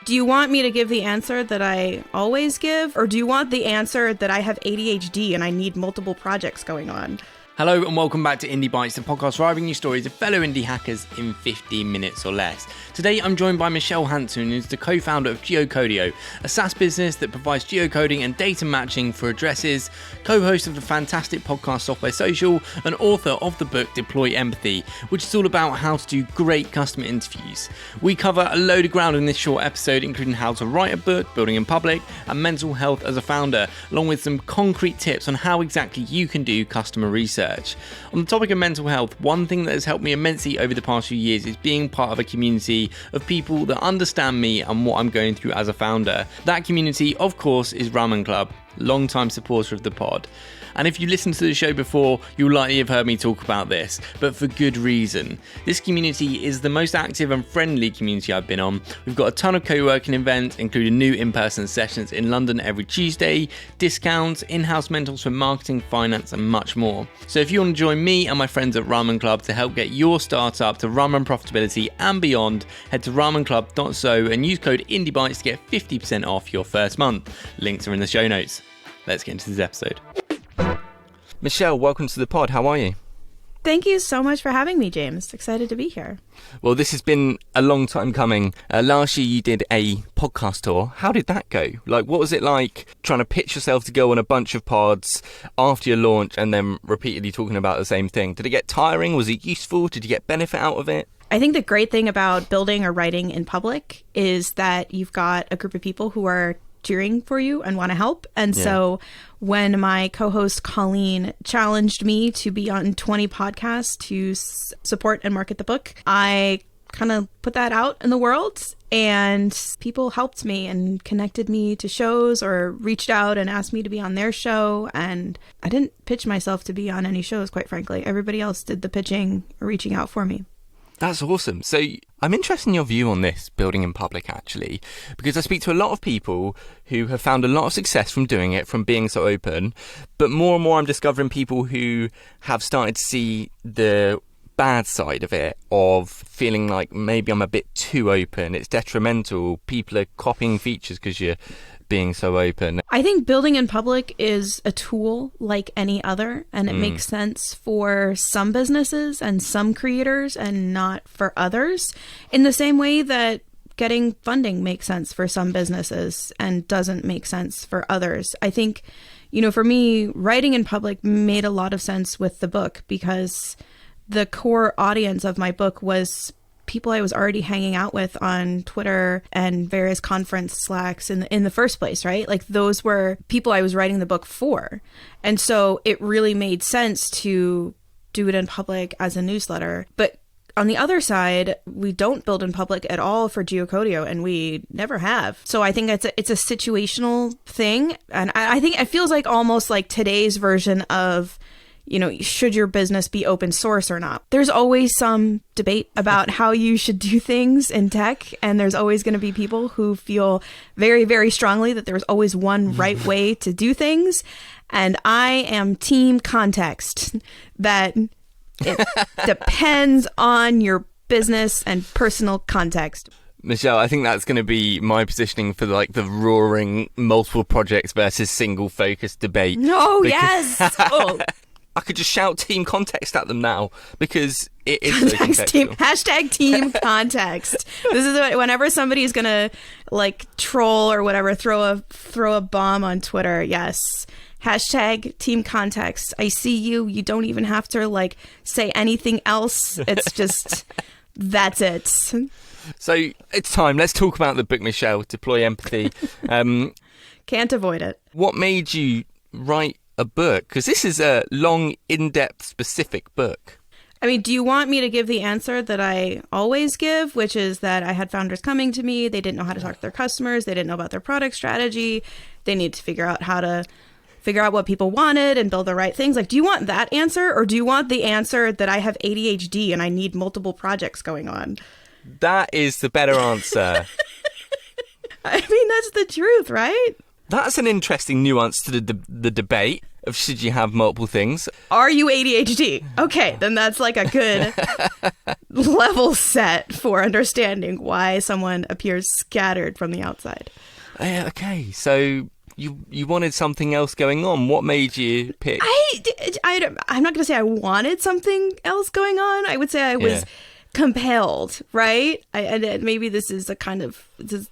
do you want me to give the answer that I always give? Or do you want the answer that I have ADHD and I need multiple projects going on? Hello and welcome back to Indie Bites, the podcast where I bring you stories of fellow indie hackers in 15 minutes or less. Today I'm joined by Michele Hansen, who's the co-founder of Geocodio, a SaaS business that provides geocoding and data matching for addresses, co-host of the fantastic podcast Software Social, and author of the book Deploy Empathy, which is all about how to do great customer interviews. We cover a load of ground in this short episode, including how to write a book, building in public, and mental health as a founder, along with some concrete tips on how exactly you can do customer research. On the topic of mental health, one thing that has helped me immensely over the past few years is being part of a community of people that understand me and what I'm going through as a founder. That community, of course, is Ramen Club, long-time supporter of the pod. And if you listened to the show before, you'll likely have heard me talk about this, but for good reason. This community is the most active and friendly community I've been on. We've got a ton of co-working events, including new in-person sessions in London every Tuesday, discounts, in-house mentors for marketing, finance, and much more. So if you want to join me and my friends at Ramen Club to help get your startup to ramen profitability and beyond, head to ramenclub.so and use code IndieBytes to get 50% off your first month. Links are in the show notes. Let's get into this episode. Michele, welcome to the pod. How are you? Thank you so much for having me, James. Excited to be here. Well, this has been a long time coming. Last year you did a podcast tour. How did that go? Like, what was it like trying to pitch yourself to go on a bunch of pods after your launch and then repeatedly talking about the same thing? Did it get tiring? Was it useful? Did you get benefit out of it? I think the great thing about building or writing in public is that you've got a group of people who are cheering for you and want to help. And so when my co-host Colleen challenged me to be on 20 podcasts to support and market the book, I kind of put that out in the world, and people helped me and connected me to shows or reached out and asked me to be on their show. And I didn't pitch myself to be on any shows, quite frankly. Everybody else did the pitching or reaching out for me. That's awesome. So I'm interested in your view on this, building in public, actually, because I speak to a lot of people who have found a lot of success from doing it, from being so open. But more and more I'm discovering people who have started to see the bad side of it, of feeling like maybe I'm a bit too open. It's detrimental. People are copying features because you're being so open. I think building in public is a tool like any other, and it makes sense for some businesses and some creators and not for others, in the same way that getting funding makes sense for some businesses and doesn't make sense for others. I think, for me, writing in public made a lot of sense with the book because the core audience of my book was people I was already hanging out with on Twitter and various conference Slacks in the first place, right? Like, those were people I was writing the book for. And so it really made sense to do it in public as a newsletter. But on the other side, we don't build in public at all for Geocodio, and we never have. So I think it's a situational thing. And I think it feels like almost like today's version of, should your business be open source or not? There's always some debate about how you should do things in tech. And there's always going to be people who feel very, very strongly that there's always one right way to do things. And I am team context, that it depends on your business and personal context. Michele, I think that's going to be my positioning for the roaring multiple projects versus single focus debate. No, yes. Oh. I could just shout team context at them now because it is so contextual. Hashtag team context. This is whenever somebody's gonna troll or whatever, throw a bomb on Twitter. Yes. Hashtag team context. I see you. You don't even have to say anything else. It's just that's it. So it's time. Let's talk about the book, Michele. Deploy Empathy. Can't avoid it. What made you write a book? Because this is a long, in-depth, specific book. I mean, do you want me to give the answer that I always give, which is that I had founders coming to me. They didn't know how to talk to their customers. They didn't know about their product strategy. They need to figure out what people wanted and build the right things. Do you want that answer, or do you want the answer that I have ADHD and I need multiple projects going on? That is the better answer. I mean, that's the truth, right? That's an interesting nuance to the debate. of should you have multiple things. Are you ADHD? Okay, then that's like a good level set for understanding why someone appears scattered from the outside. Okay, so you wanted something else going on. What made you pick? I'm not going to say I wanted something else going on. I would say I was compelled, right? And maybe this is a kind of... it's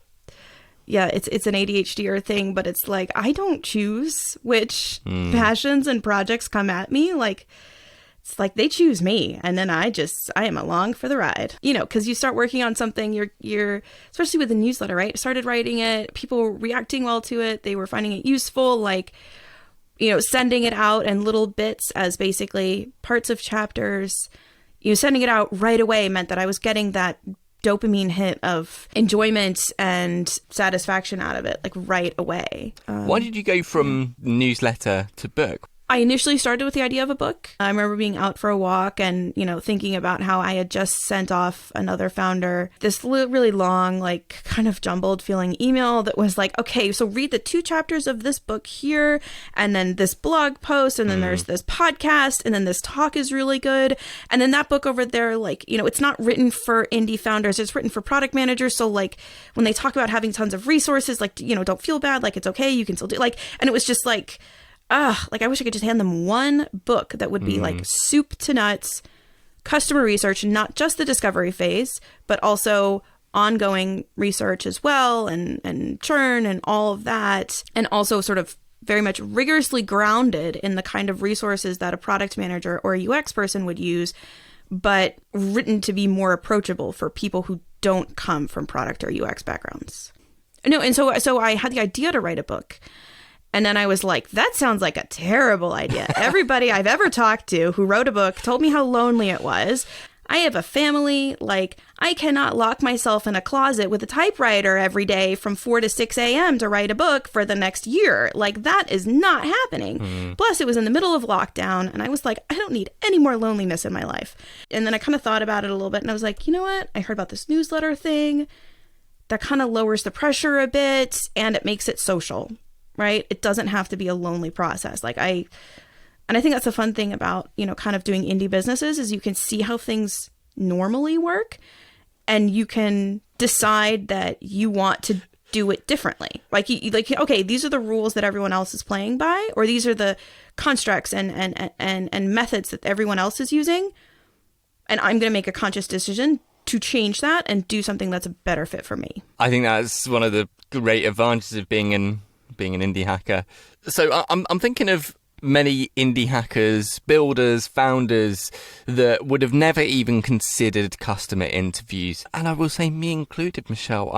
an ADHD something, but it's like, I don't choose which passions and projects come at me. Like, it's like they choose me, and then I am along for the ride. You know, because you start working on something, you're especially with the newsletter, right? I started writing it, people were reacting well to it, they were finding it useful, like, you know, sending it out in little bits as basically parts of chapters. You know, sending it out right away meant that I was getting that dopamine hit of enjoyment and satisfaction out of it, like right away. Why did you go from newsletter to book? I initially started with the idea of a book. I remember being out for a walk and, you know, thinking about how I had just sent off another founder this really long, like kind of jumbled feeling email that was like, okay, so read the 2 chapters of this book here, and then this blog post, and then there's this podcast, and then this talk is really good. And then that book over there, like, you know, it's not written for indie founders, it's written for product managers. So like when they talk about having tons of resources, like, you know, don't feel bad, like it's okay, you can still do like, and it was just like, like I wish I could just hand them one book that would be like soup to nuts, customer research, not just the discovery phase, but also ongoing research as well, and churn and all of that. And also sort of very much rigorously grounded in the kind of resources that a product manager or a UX person would use, but written to be more approachable for people who don't come from product or UX backgrounds. No, and so I had the idea to write a book. And then I was like, that sounds like a terrible idea. Everybody I've ever talked to who wrote a book told me how lonely it was. I have a family. Like, I cannot lock myself in a closet with a typewriter every day from 4 to 6 a.m. to write a book for the next year. Like, that is not happening. Plus, it was in the middle of lockdown. And I was like, I don't need any more loneliness in my life. And then I kind of thought about it a little bit. And I was like, you know what? I heard about this newsletter thing that kind of lowers the pressure a bit, and it makes it social. Right? It doesn't have to be a lonely process. And I think that's the fun thing about, you know, kind of doing indie businesses is you can see how things normally work, and you can decide that you want to do it differently. Like, okay, these are the rules that everyone else is playing by, or these are the constructs and methods that everyone else is using. And I'm going to make a conscious decision to change that and do something that's a better fit for me. I think that's one of the great advantages of being an indie hacker. So I'm thinking of many indie hackers, builders, founders that would have never even considered customer interviews. And I will say me included, Michelle.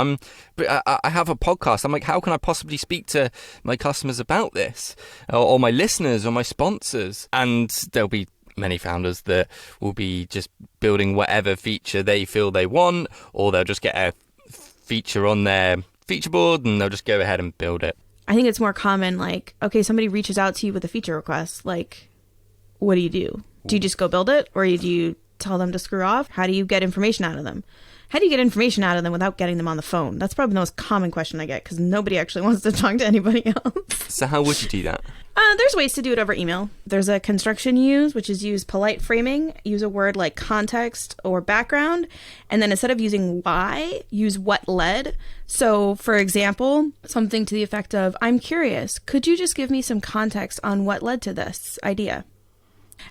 I have a podcast. I'm like, how can I possibly speak to my customers about this? Or my listeners or my sponsors? And there'll be many founders that will be just building whatever feature they feel they want, or they'll just get a feature on their feature board and they'll just go ahead and build it. I think it's more common, like, okay, somebody reaches out to you with a feature request. Like, what do you do? Do you just go build it? Or do you tell them to screw off? How do you get information out of them? How do you get information out of them without getting them on the phone? That's probably the most common question I get, because nobody actually wants to talk to anybody else. So how would you do that? There's ways to do it over email. There's a construction you use, which is use polite framing. Use a word like context or background. And then instead of using why, use what led. So, for example, something to the effect of, I'm curious, could you just give me some context on what led to this idea?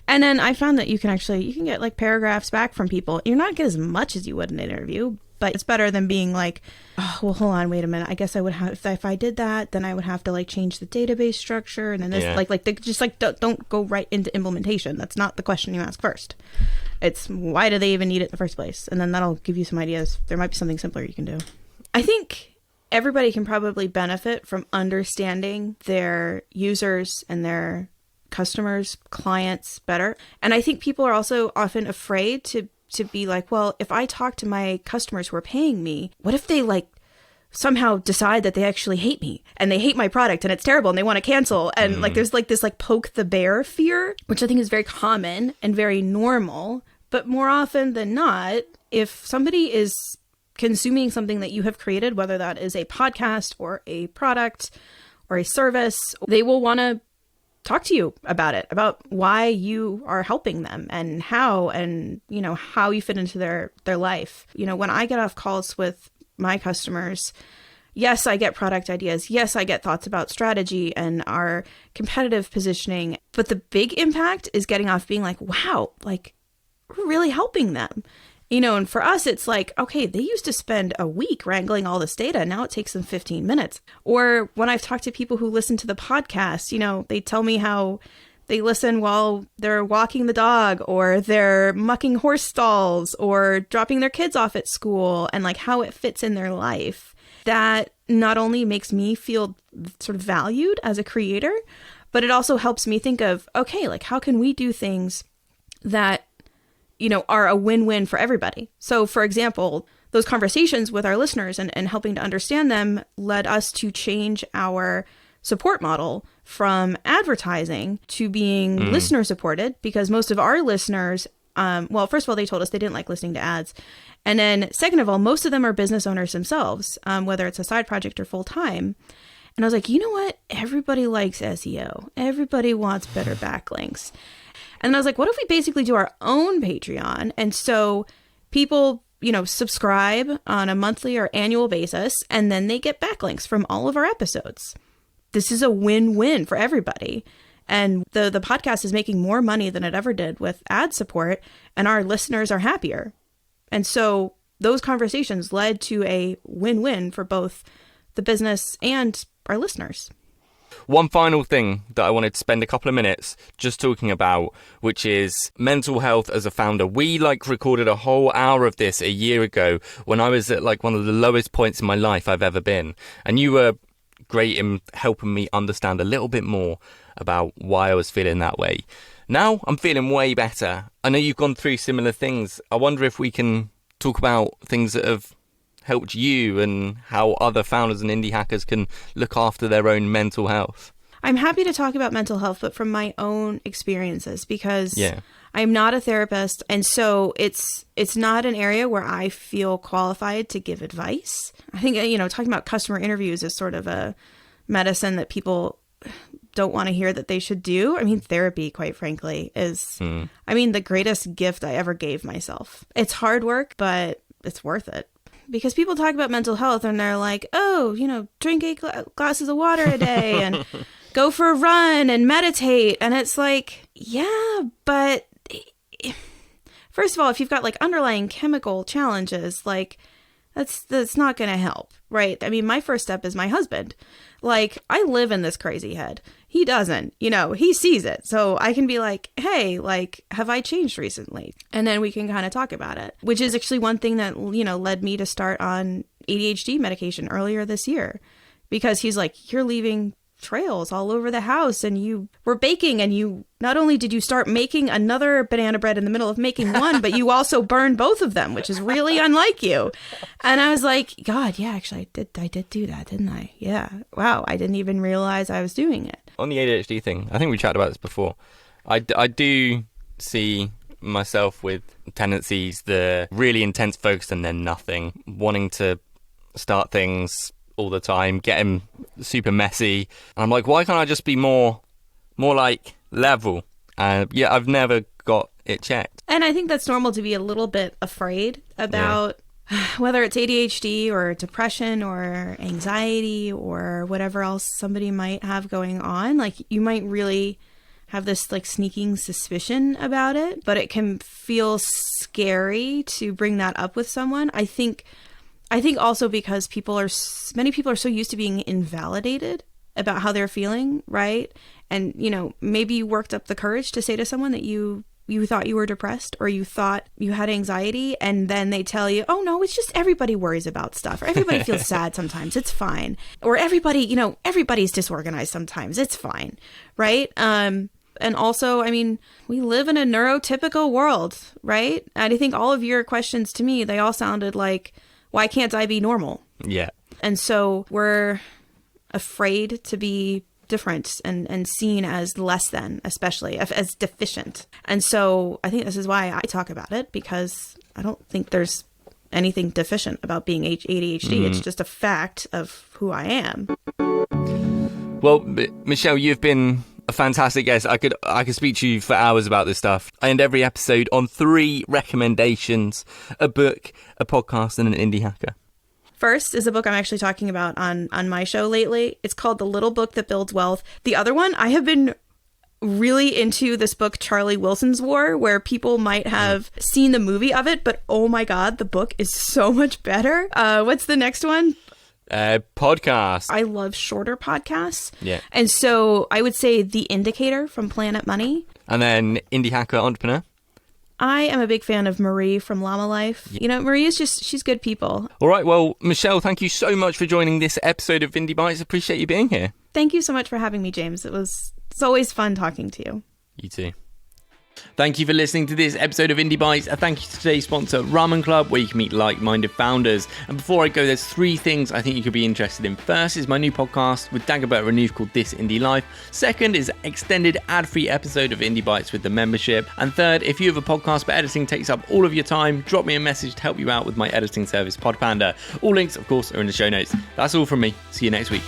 And then I found that you can get like paragraphs back from people. You're not going to get as much as you would in an interview, but it's better than being like, oh, well, hold on, wait a minute. I guess I would have, if I did that, then I would have to like change the database structure. And then this, don't go right into implementation. That's not the question you ask first. It's why do they even need it in the first place? And then that'll give you some ideas. There might be something simpler you can do. I think everybody can probably benefit from understanding their users and their customers, clients better. And I think people are also often afraid to be like, well, if I talk to my customers who are paying me, what if they like somehow decide that they actually hate me and they hate my product and it's terrible and they want to cancel? And like there's like this like poke the bear fear, which I think is very common and very normal. But more often than not, if somebody is consuming something that you have created, whether that is a podcast or a product or a service, they will want to talk to you about it, about why you are helping them and how you fit into their life. When I get off calls with my customers, yes, I get product ideas. Yes, I get thoughts about strategy and our competitive positioning. But the big impact is getting off being like, wow, like we're really helping them. And for us, it's like, okay, they used to spend a week wrangling all this data. Now it takes them 15 minutes. Or when I've talked to people who listen to the podcast, they tell me how they listen while they're walking the dog or they're mucking horse stalls or dropping their kids off at school and like how it fits in their life. That not only makes me feel sort of valued as a creator, but it also helps me think of, okay, like how can we do things that are a win-win for everybody. So for example, those conversations with our listeners and helping to understand them led us to change our support model from advertising to being listener supported, because most of our listeners, first of all, they told us they didn't like listening to ads. And then second of all, most of them are business owners themselves, whether it's a side project or full time. And I was like, you know what? Everybody likes SEO. Everybody wants better backlinks. And I was like, what if we basically do our own Patreon? And so people, subscribe on a monthly or annual basis, and then they get backlinks from all of our episodes. This is a win-win for everybody. And the podcast is making more money than it ever did with ad support, and our listeners are happier. And so those conversations led to a win-win for both the business and our listeners. One final thing that I wanted to spend a couple of minutes just talking about, which is mental health as a founder. We recorded a whole hour of this a year ago when I was at one of the lowest points in my life I've ever been. And you were great in helping me understand a little bit more about why I was feeling that way. Now I'm feeling way better. I know you've gone through similar things. I wonder if we can talk about things that have helped you and how other founders and indie hackers can look after their own mental health. I'm happy to talk about mental health, but from my own experiences, because I'm not a therapist. And so it's not an area where I feel qualified to give advice. I think, talking about customer interviews is sort of a medicine that people don't want to hear that they should do. I mean, therapy, quite frankly, is, the greatest gift I ever gave myself. It's hard work, but it's worth it. Because people talk about mental health and they're like, oh, drink 8 glasses of water a day and go for a run and meditate. And it's like, yeah, but first of all, if you've got underlying chemical challenges, that's not going to help, right? I mean, my first step is my husband. I live in this crazy head. He doesn't, he sees it. So I can be like, hey, have I changed recently? And then we can kind of talk about it, which is actually one thing that, led me to start on ADHD medication earlier this year, because he's like, you're leaving trails all over the house and you were baking and you not only did you start making another banana bread in the middle of making one, but you also burned both of them, which is really unlike you. And I was like, God, yeah, actually I did do that, didn't I? Yeah. Wow. I didn't even realize I was doing it. On the ADHD thing, I think we chatted about this before. I do see myself with tendencies, the really intense focus and then nothing, wanting to start things all the time, getting super messy. And I'm like, why can't I just be more level? I've never got it checked. And I think that's normal to be a little bit afraid about whether it's ADHD or depression or anxiety or whatever else somebody might have going on. You might really have this sneaking suspicion about it, but it can feel scary to bring that up with someone. I think also because many people are so used to being invalidated about how they're feeling, right? And, maybe you worked up the courage to say to someone that you thought you were depressed or you thought you had anxiety, and then they tell you, oh no, it's just everybody worries about stuff, or everybody feels sad sometimes, it's fine. Or everybody's disorganized sometimes, it's fine, right? And also, we live in a neurotypical world, right? And I think all of your questions to me, they all sounded like, why can't I be normal? Yeah. And so we're afraid to be different and seen as less than, especially as deficient. And so I think this is why I talk about it, because I don't think there's anything deficient about being ADHD. It's just a fact of who I am. Well, Michele, you've been a fantastic guest. I could speak to you for hours about this stuff. I end every episode on 3 recommendations: a book, a podcast, and an indie hacker. First is a book I'm actually talking about on my show lately. It's called The Little Book That Builds Wealth. The other one, I have been really into this book, Charlie Wilson's War, where people might have seen the movie of it, but oh my God, the book is so much better. What's the next one? Podcast. I love shorter podcasts. Yeah. And so I would say The Indicator from Planet Money. And then Indie Hacker Entrepreneur. I am a big fan of Marie from Llama Life. You know, Marie is she's good people. All right, well, Michele, thank you so much for joining this episode of Indie Bites. Appreciate you being here. Thank you so much for having me, James. It's always fun talking to you. You too. Thank you for listening to this episode of Indie Bites. A thank you to today's sponsor, Ramen Club, where you can meet like-minded founders. And before I go, there's 3 things I think you could be interested in. First is my new podcast with Dagobert Renouf called This Indie Life. Second is extended ad-free episode of Indie Bites with the membership. And third, if you have a podcast but editing takes up all of your time, drop me a message to help you out with my editing service, Podpanda. All links, of course, are in the show notes. That's all from me. See you next week.